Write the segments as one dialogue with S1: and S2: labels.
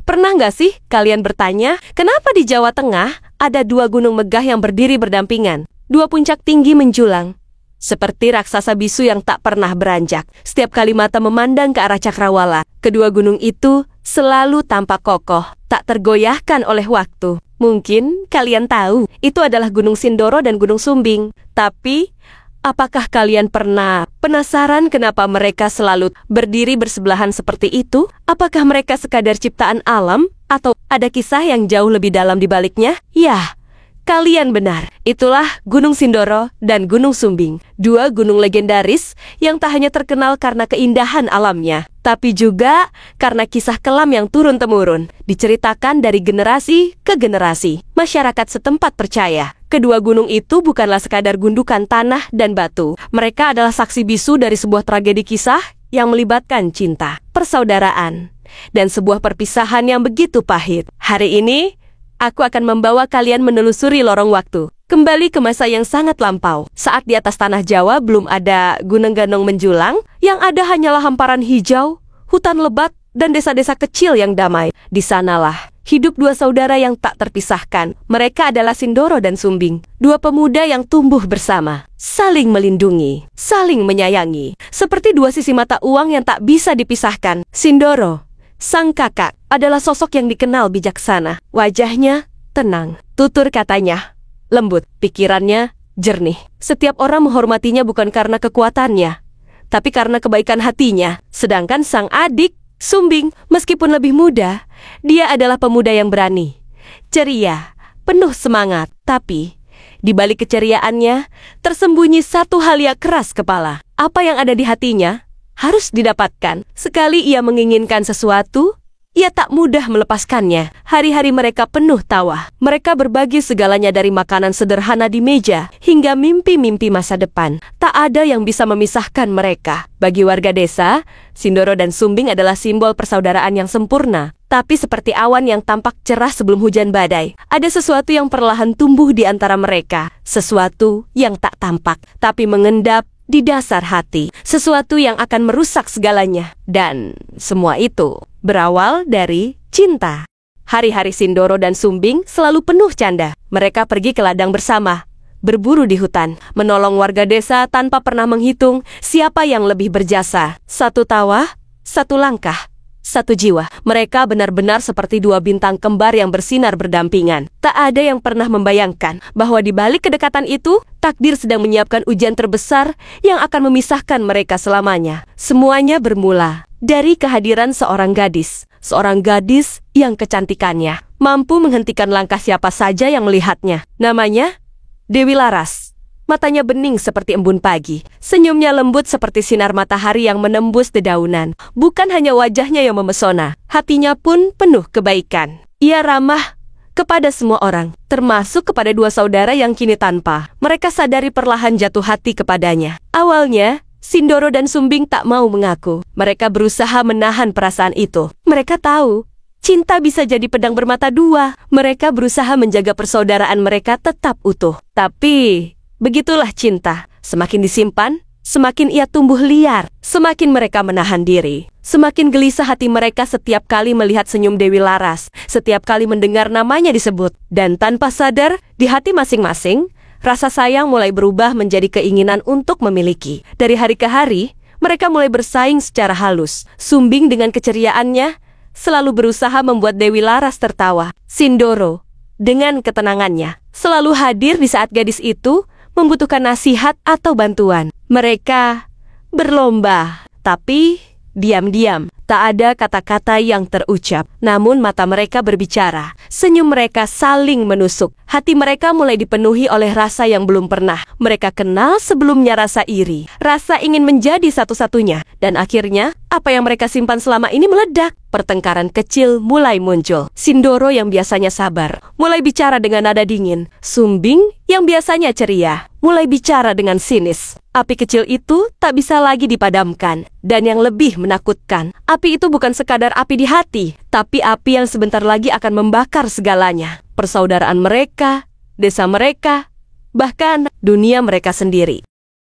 S1: Pernah nggak sih kalian bertanya, kenapa di Jawa Tengah ada dua gunung megah yang berdiri berdampingan? Dua puncak tinggi menjulang, seperti raksasa bisu yang tak pernah beranjak. Setiap kali mata memandang ke arah Cakrawala, kedua gunung itu selalu tampak kokoh, tak tergoyahkan oleh waktu. Mungkin kalian tahu, itu adalah Gunung Sindoro dan Gunung Sumbing. Tapi, apakah kalian pernah penasaran kenapa mereka selalu berdiri bersebelahan seperti itu? Apakah mereka sekadar ciptaan alam? Atau ada kisah yang jauh lebih dalam di baliknya? Ya, kalian benar. Itulah Gunung Sindoro dan Gunung Sumbing. Dua gunung legendaris yang tak hanya terkenal karena keindahan alamnya, tapi juga karena kisah kelam yang turun-temurun, diceritakan dari generasi ke generasi. Masyarakat setempat percaya, kedua gunung itu bukanlah sekadar gundukan tanah dan batu. Mereka adalah saksi bisu dari sebuah tragedi kisah yang melibatkan cinta, persaudaraan, dan sebuah perpisahan yang begitu pahit. Hari ini, aku akan membawa kalian menelusuri lorong waktu, kembali ke masa yang sangat lampau, saat di atas tanah Jawa belum ada gunung-gunung menjulang, yang ada hanyalah hamparan hijau, hutan lebat, dan desa-desa kecil yang damai. Di sanalah hidup dua saudara yang tak terpisahkan. Mereka adalah Sindoro dan Sumbing, dua pemuda yang tumbuh bersama, saling melindungi, saling menyayangi, seperti dua sisi mata uang yang tak bisa dipisahkan. Sindoro, sang kakak, adalah sosok yang dikenal bijaksana. Wajahnya tenang, tutur katanya lembut, pikirannya jernih. Setiap orang menghormatinya bukan karena kekuatannya, tapi karena kebaikan hatinya. Sedangkan sang adik, Sumbing, meskipun lebih muda, dia adalah pemuda yang berani, ceria, penuh semangat. Tapi, di balik keceriaannya, tersembunyi satu hal yang keras kepala. Apa yang ada di hatinya harus didapatkan. Sekali ia menginginkan sesuatu, ia tak mudah melepaskannya. Hari-hari mereka penuh tawa. Mereka berbagi segalanya dari makanan sederhana di meja hingga mimpi-mimpi masa depan. Tak ada yang bisa memisahkan mereka. Bagi warga desa, Sindoro dan Sumbing adalah simbol persaudaraan yang sempurna. Tapi seperti awan yang tampak cerah sebelum hujan badai, ada sesuatu yang perlahan tumbuh di antara mereka. Sesuatu yang tak tampak, tapi mengendap di dasar hati, sesuatu yang akan merusak segalanya. Dan semua itu berawal dari cinta. Hari-hari Sindoro dan Sumbing selalu penuh canda. Mereka pergi ke ladang bersama, berburu di hutan, menolong warga desa tanpa pernah menghitung siapa yang lebih berjasa. Satu tawa, satu langkah, satu jiwa. Mereka benar-benar seperti dua bintang kembar yang bersinar berdampingan. Tak ada yang pernah membayangkan bahwa di balik kedekatan itu, takdir sedang menyiapkan ujian terbesar yang akan memisahkan mereka selamanya. Semuanya bermula dari kehadiran seorang gadis. Seorang gadis yang kecantikannya mampu menghentikan langkah siapa saja yang melihatnya. Namanya Dewi Laras. Matanya bening seperti embun pagi. Senyumnya lembut seperti sinar matahari yang menembus dedaunan. Bukan hanya wajahnya yang memesona, hatinya pun penuh kebaikan. Ia ramah kepada semua orang, termasuk kepada dua saudara yang kini tanpa mereka sadari perlahan jatuh hati kepadanya. Awalnya, Sindoro dan Sumbing tak mau mengaku. Mereka berusaha menahan perasaan itu. Mereka tahu, cinta bisa jadi pedang bermata dua. Mereka berusaha menjaga persaudaraan mereka tetap utuh. Tapi begitulah cinta, semakin disimpan, semakin ia tumbuh liar. Semakin mereka menahan diri, semakin gelisah hati mereka setiap kali melihat senyum Dewi Laras, setiap kali mendengar namanya disebut. Dan tanpa sadar, di hati masing-masing, rasa sayang mulai berubah menjadi keinginan untuk memiliki. Dari hari ke hari, mereka mulai bersaing secara halus. Sumbing dengan keceriaannya selalu berusaha membuat Dewi Laras tertawa. Sindoro, dengan ketenangannya, selalu hadir di saat gadis itu membutuhkan nasihat atau bantuan. Mereka berlomba, tapi diam-diam. Tak ada kata-kata yang terucap, namun mata mereka berbicara. Senyum mereka saling menusuk. Hati mereka mulai dipenuhi oleh rasa yang belum pernah mereka kenal sebelumnya, rasa iri, rasa ingin menjadi satu-satunya. Dan akhirnya, apa yang mereka simpan selama ini meledak. Pertengkaran kecil mulai muncul. Sindoro yang biasanya sabar, mulai bicara dengan nada dingin. Sumbing yang biasanya ceria, mulai bicara dengan sinis. Api kecil itu tak bisa lagi dipadamkan. Dan yang lebih menakutkan, api itu bukan sekadar api di hati, tapi api yang sebentar lagi akan membakar segalanya. Persaudaraan mereka, desa mereka, bahkan dunia mereka sendiri.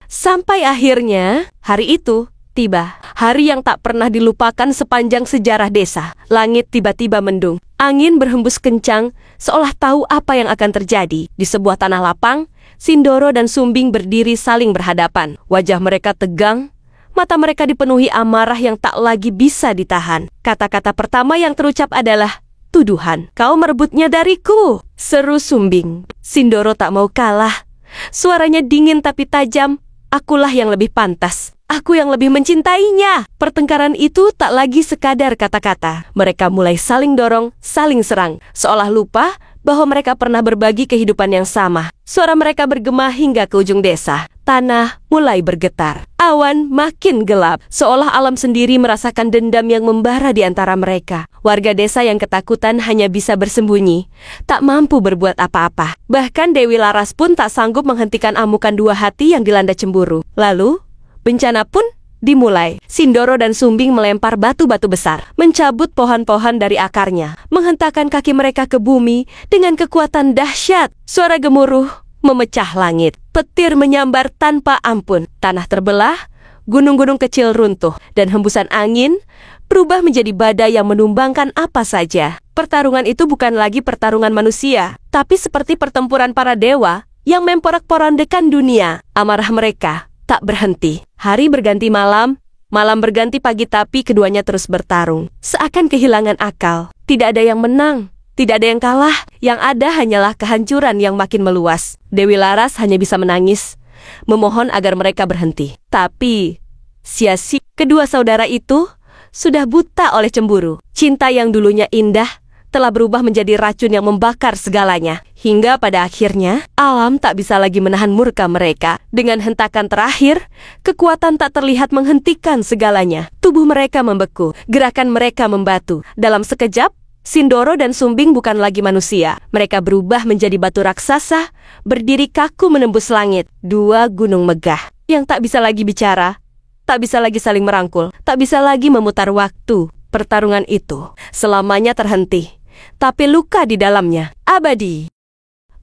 S1: Sampai akhirnya, hari itu, Tiba, hari yang tak pernah dilupakan sepanjang sejarah desa. Langit tiba-tiba mendung. Angin berhembus kencang, seolah tahu apa yang akan terjadi. Di sebuah tanah lapang, Sindoro dan Sumbing berdiri saling berhadapan. Wajah mereka tegang, mata mereka dipenuhi amarah yang tak lagi bisa ditahan. Kata-kata pertama yang terucap adalah, "Tuduhan, kau merebutnya dariku," seru Sumbing. Sindoro tak mau kalah. Suaranya dingin tapi tajam. "Akulah yang lebih pantas. Aku yang lebih mencintainya." Pertengkaran itu tak lagi sekadar kata-kata. Mereka mulai saling dorong, saling serang, seolah lupa bahwa mereka pernah berbagi kehidupan yang sama. Suara mereka bergema hingga ke ujung desa. Tanah mulai bergetar. Awan makin gelap, seolah alam sendiri merasakan dendam yang membara di antara mereka. Warga desa yang ketakutan hanya bisa bersembunyi, tak mampu berbuat apa-apa. Bahkan Dewi Laras pun tak sanggup menghentikan amukan dua hati yang dilanda cemburu. Lalu, bencana pun dimulai. Sindoro dan Sumbing melempar batu-batu besar, mencabut pohon-pohon dari akarnya, menghentakkan kaki mereka ke bumi dengan kekuatan dahsyat. Suara gemuruh memecah langit. Petir menyambar tanpa ampun. Tanah terbelah, gunung-gunung kecil runtuh, dan hembusan angin berubah menjadi badai yang menumbangkan apa saja. Pertarungan itu bukan lagi pertarungan manusia, tapi seperti pertempuran para dewa yang memporak-porandakan dunia. Amarah mereka tak berhenti. Hari berganti malam, malam berganti pagi, tapi keduanya terus bertarung. Seakan kehilangan akal. Tidak ada yang menang, tidak ada yang kalah. Yang ada hanyalah kehancuran yang makin meluas. Dewi Laras hanya bisa menangis, memohon agar mereka berhenti. Tapi, sia-sia. Kedua saudara itu sudah buta oleh cemburu. Cinta yang dulunya indah telah berubah menjadi racun yang membakar segalanya. Hingga pada akhirnya, alam tak bisa lagi menahan murka mereka. Dengan hentakan terakhir, kekuatan tak terlihat menghentikan segalanya. Tubuh mereka membeku, gerakan mereka membatu. Dalam sekejap, Sindoro dan Sumbing bukan lagi manusia. Mereka berubah menjadi batu raksasa, berdiri kaku menembus langit. Dua gunung megah, yang tak bisa lagi bicara, tak bisa lagi saling merangkul, tak bisa lagi memutar waktu. Pertarungan itu selamanya terhenti. Tapi luka di dalamnya abadi.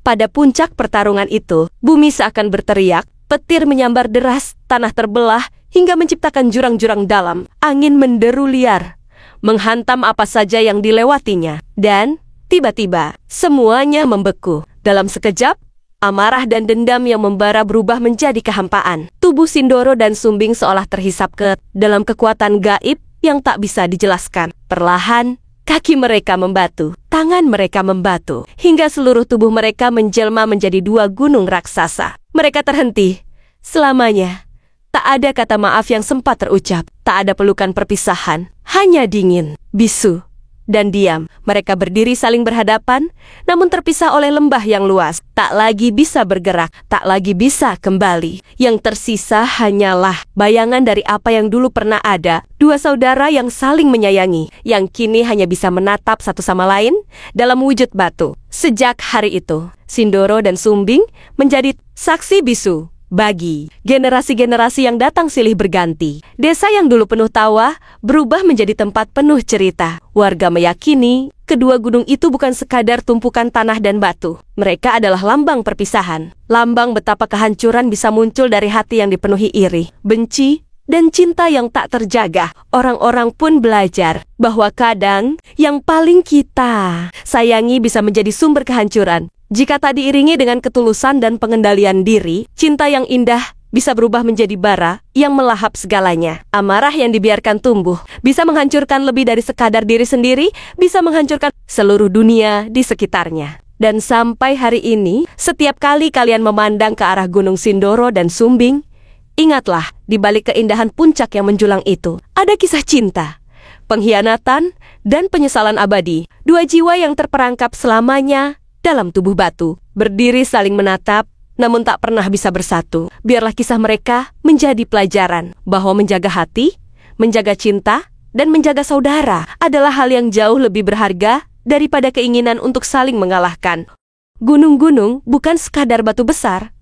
S1: Pada puncak pertarungan itu, bumi seakan berteriak, petir menyambar deras, tanah terbelah, hingga menciptakan jurang-jurang dalam. Angin menderu liar, menghantam apa saja yang dilewatinya. Dan, tiba-tiba, semuanya membeku. Dalam sekejap, amarah dan dendam yang membara berubah menjadi kehampaan. Tubuh Sindoro dan Sumbing seolah terhisap ke dalam kekuatan gaib yang tak bisa dijelaskan. Perlahan, kaki mereka membatu, tangan mereka membatu, hingga seluruh tubuh mereka menjelma menjadi dua gunung raksasa. Mereka terhenti selamanya. Tak ada kata maaf yang sempat terucap, tak ada pelukan perpisahan, hanya dingin, bisu, dan diam. Mereka berdiri saling berhadapan, namun terpisah oleh lembah yang luas. Tak lagi bisa bergerak, tak lagi bisa kembali. Yang tersisa hanyalah bayangan dari apa yang dulu pernah ada. Dua saudara yang saling menyayangi, yang kini hanya bisa menatap satu sama lain dalam wujud batu. Sejak hari itu, Sindoro dan Sumbing menjadi saksi bisu bagi generasi-generasi yang datang silih berganti. Desa yang dulu penuh tawa berubah menjadi tempat penuh cerita. Warga meyakini kedua gunung itu bukan sekadar tumpukan tanah dan batu. Mereka adalah lambang perpisahan. Lambang betapa kehancuran bisa muncul dari hati yang dipenuhi iri, benci, dan cinta yang tak terjaga. Orang-orang pun belajar bahwa kadang yang paling kita sayangi bisa menjadi sumber kehancuran. Jika tak diiringi dengan ketulusan dan pengendalian diri, cinta yang indah bisa berubah menjadi bara yang melahap segalanya. Amarah yang dibiarkan tumbuh bisa menghancurkan lebih dari sekadar diri sendiri, bisa menghancurkan seluruh dunia di sekitarnya. Dan sampai hari ini, setiap kali kalian memandang ke arah Gunung Sindoro dan Sumbing, ingatlah, di balik keindahan puncak yang menjulang itu, ada kisah cinta, pengkhianatan, dan penyesalan abadi. Dua jiwa yang terperangkap selamanya dalam tubuh batu, berdiri saling menatap, namun tak pernah bisa bersatu. Biarlah kisah mereka menjadi pelajaran bahwa menjaga hati, menjaga cinta, dan menjaga saudara adalah hal yang jauh lebih berharga daripada keinginan untuk saling mengalahkan. Gunung-gunung bukan sekadar batu besar,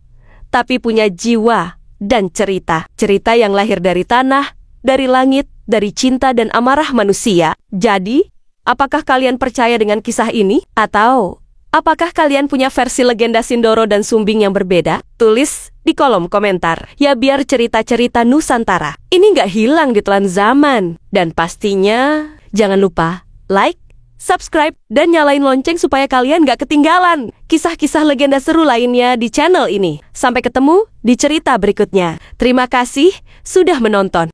S1: tapi punya jiwa dan cerita. Cerita yang lahir dari tanah, dari langit, dari cinta dan amarah manusia. Jadi, apakah kalian percaya dengan kisah ini? Atau Apakah kalian punya versi legenda Sindoro dan Sumbing yang berbeda? Tulis di kolom komentar. Ya biar cerita-cerita Nusantara ini nggak hilang di telan zaman. Dan pastinya jangan lupa like, subscribe, dan nyalain lonceng supaya kalian nggak ketinggalan kisah-kisah legenda seru lainnya di channel ini. Sampai ketemu di cerita berikutnya. Terima kasih sudah menonton.